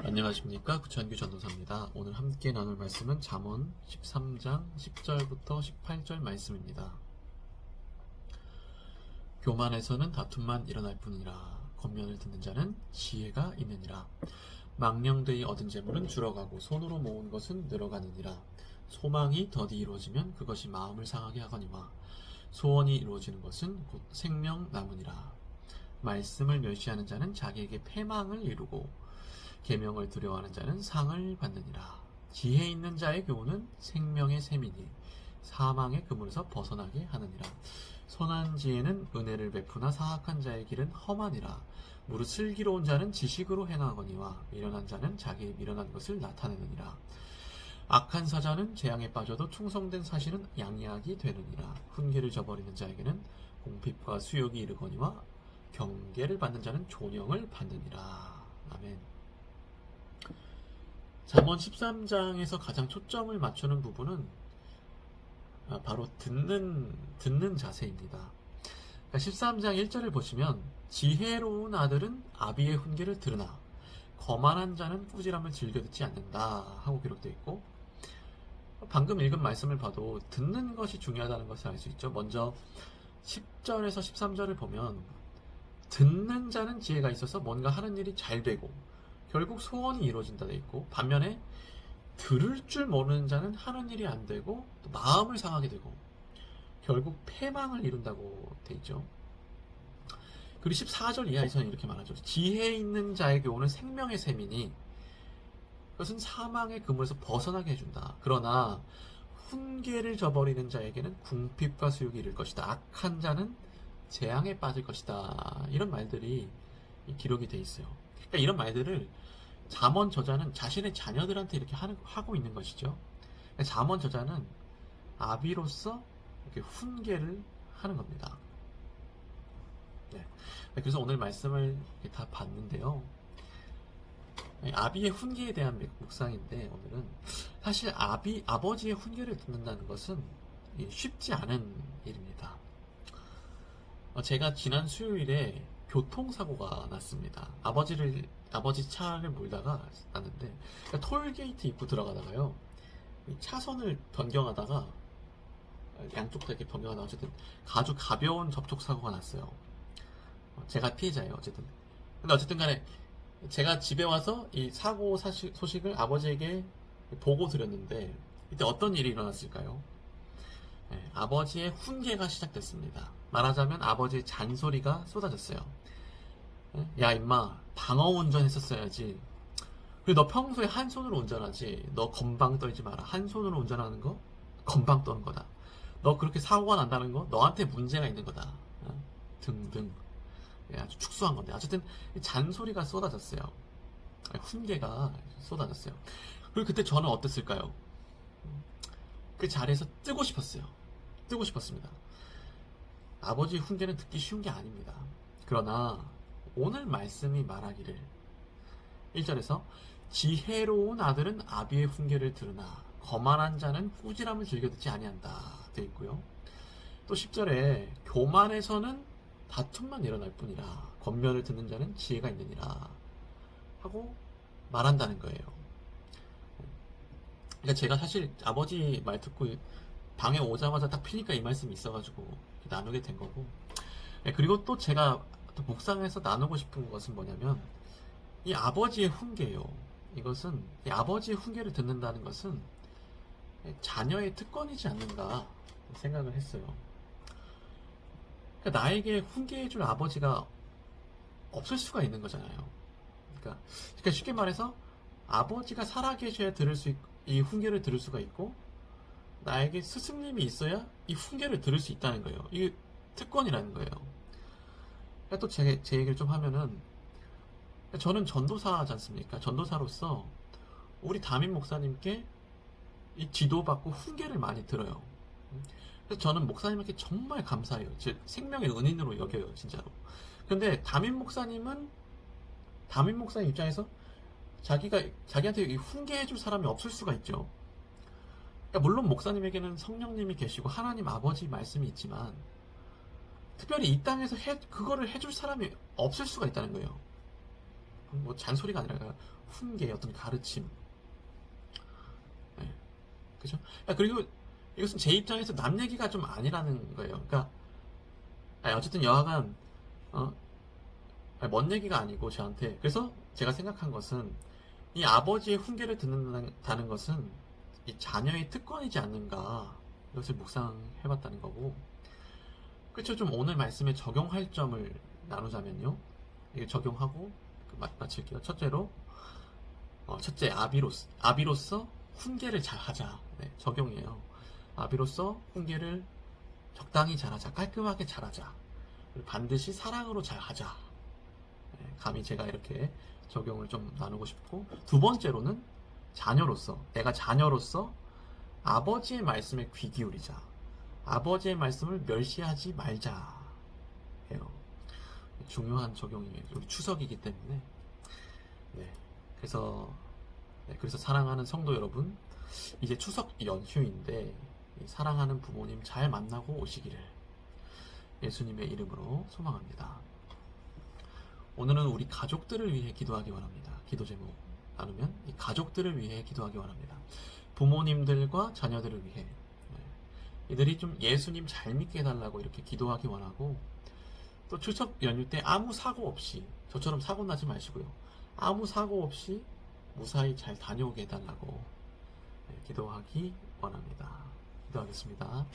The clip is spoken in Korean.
안녕하십니까, 구천규 전도사입니다. 오늘 함께 나눌 말씀은 잠언 13장 10절부터 18절 말씀입니다. 교만에서는 다툼만 일어날 뿐이라 권면을 듣는 자는 지혜가 있느니라. 망령되이 얻은 재물은 줄어가고 손으로 모은 것은 늘어가느니라. 소망이 더디 이루어지면 그것이 마음을 상하게 하거니와 소원이 이루어지는 것은 곧 생명 나무니라. 말씀을 멸시하는 자는 자기에게 패망을 이루고 계명을 두려워하는 자는 상을 받느니라. 지혜 있는 자의 교훈은 생명의 샘이니 사망의 그물에서 벗어나게 하느니라. 선한 지혜는 은혜를 베푸나 사악한 자의 길은 험하니라. 무릇 슬기로운 자는 지식으로 행하거니와 미련한 자는 자기의 미련한 것을 나타내느니라. 악한 사자는 재앙에 빠져도 충성된 사실은 양약이 되느니라. 훈계를 저버리는 자에게는 공핍과 수욕이 이르거니와 경계를 받는 자는 존영을 받느니라. 아멘. 잠언 13장에서 가장 초점을 맞추는 부분은 바로 듣는 자세입니다. 그러니까 13장 1절을 보시면 지혜로운 아들은 아비의 훈계를 들으나 거만한 자는 꾸지람을 즐겨 듣지 않는다 하고 기록되어 있고, 방금 읽은 말씀을 봐도 듣는 것이 중요하다는 것을 알 수 있죠. 먼저 10절에서 13절을 보면 듣는 자는 지혜가 있어서 뭔가 하는 일이 잘 되고 결국 소원이 이루어진다 돼 있고, 반면에 들을 줄 모르는 자는 하는 일이 안 되고 또 마음을 상하게 되고 결국 패망을 이룬다고 돼 있죠. 그리고 14절 이하에서는 이렇게 말하죠. 지혜 있는 자의 교훈은 생명의 샘이니 그것은 사망의 그물에서 벗어나게 해준다. 그러나 훈계를 저버리는 자에게는 궁핍과 수욕이 이를 것이다. 악한 자는 재앙에 빠질 것이다. 이런 말들이 기록이 돼 있어요. 그러니까 이런 말들을 잠언 저자는 자신의 자녀들한테 이렇게 하고 있는 것이죠. 잠언 저자는 아비로서 이렇게 훈계를 하는 겁니다. 네. 그래서 오늘 말씀을 다 봤는데요. 아비의 훈계에 대한 묵상인데, 오늘은 사실 아버지의 훈계를 듣는다는 것은 쉽지 않은 일입니다. 제가 지난 수요일에 교통사고가 났습니다. 아버지 차를 몰다가 났는데, 그러니까 톨게이트 입구 들어가다가요, 차선을 변경하다가 양쪽 다 이렇게 변경하다가 어쨌든 아주 가벼운 접촉사고가 났어요. 제가 피해자예요. 근데 어쨌든 간에 제가 집에 와서 이 사고 소식을 아버지에게 보고 드렸는데, 이때 어떤 일이 일어났을까요? 네, 아버지의 훈계가 시작됐습니다. 말하자면 아버지의 잔소리가 쏟아졌어요. 야 임마, 방어 운전했었어야지. 그리고 너 평소에 한 손으로 운전하지. 너 건방 떨지 마라. 한 손으로 운전하는 거 건방 떠는 거다. 너 그렇게 사고가 난다는 거 너한테 문제가 있는 거다. 등등. 아주 축소한 건데, 어쨌든 잔소리가 쏟아졌어요. 훈계가 쏟아졌어요. 그리고 그때 저는 어땠을까요? 그 자리에서 뜨고 싶었습니다. 아버지의 훈계는 듣기 쉬운 게 아닙니다. 그러나 오늘 말씀이 말하기를, 1절에서 지혜로운 아들은 아비의 훈계를 들으나 거만한 자는 꾸지람을 즐겨 듣지 아니한다 되어 있고요. 또 10절에 교만에서는 다툼만 일어날 뿐이라 권면을 듣는 자는 지혜가 있느니라 하고 말한다는 거예요. 그러니까 제가 사실 아버지 말 듣고 방에 오자마자 딱 피니까 이 말씀이 있어가지고 나누게 된 거고, 그리고 또 제가 또 묵상해서 나누고 싶은 것은 뭐냐면 이 아버지의 훈계예요. 이것은 이 아버지의 훈계를 듣는다는 것은 자녀의 특권이지 않는가 생각을 했어요. 그러니까 나에게 훈계해줄 아버지가 없을 수가 있는 거잖아요. 그러니까 쉽게 말해서 아버지가 살아계셔야 이 훈계를 들을 수가 있고, 나에게 스승님이 있어야 이 훈계를 들을 수 있다는 거예요. 이게 특권이라는 거예요. 그러니까 또 제 얘기를 좀 하면은, 저는 전도사지 않습니까? 전도사로서 우리 담임 목사님께 이 지도받고 훈계를 많이 들어요. 그래서 저는 목사님에게 정말 감사해요. 제 생명의 은인으로 여겨요, 진짜로. 근데 담임 목사님 입장에서 자기한테 훈계해줄 사람이 없을 수가 있죠. 그러니까 물론 목사님에게는 성령님이 계시고 하나님 아버지 말씀이 있지만, 특별히 이 땅에서 그거를 해줄 사람이 없을 수가 있다는 거예요. 뭐 잔소리가 아니라 훈계, 어떤 가르침. 네. 그죠? 그리고 이것은 제 입장에서 남 얘기가 좀 아니라는 거예요. 그러니까 어쨌든 여하간 먼 얘기가 아니고 저한테. 그래서 제가 생각한 것은 이 아버지의 훈계를 듣는다는 것은 이 자녀의 특권이지 않는가, 이것을 묵상해봤다는 거고. 그렇죠. 좀 오늘 말씀에 적용할 점을 나누자면요, 이게 적용하고 마칠게요. 첫째, 아비로서 훈계를 잘 하자. 네, 적용이에요. 아비로서 훈계를 적당히 잘하자, 깔끔하게 잘하자, 그리고 반드시 사랑으로 잘하자. 네, 감히 제가 이렇게 적용을 좀 나누고 싶고, 두 번째로는 내가 자녀로서 아버지의 말씀에 귀 기울이자, 아버지의 말씀을 멸시하지 말자 해요. 중요한 적용이에요. 우리 추석이기 때문에. 네, 그래서 사랑하는 성도 여러분, 이제 추석 연휴인데 사랑하는 부모님 잘 만나고 오시기를 예수님의 이름으로 소망합니다. 오늘은 우리 가족들을 위해 기도하기 원합니다. 기도 제목 나누면 이 가족들을 위해 기도하기 원합니다. 부모님들과 자녀들을 위해, 이들이 좀 예수님 잘 믿게 해달라고 이렇게 기도하기 원하고, 또 추석 연휴 때 아무 사고 없이, 저처럼 사고 나지 마시고요, 아무 사고 없이 무사히 잘 다녀오게 해달라고 기도하기 원합니다. 기도하겠습니다.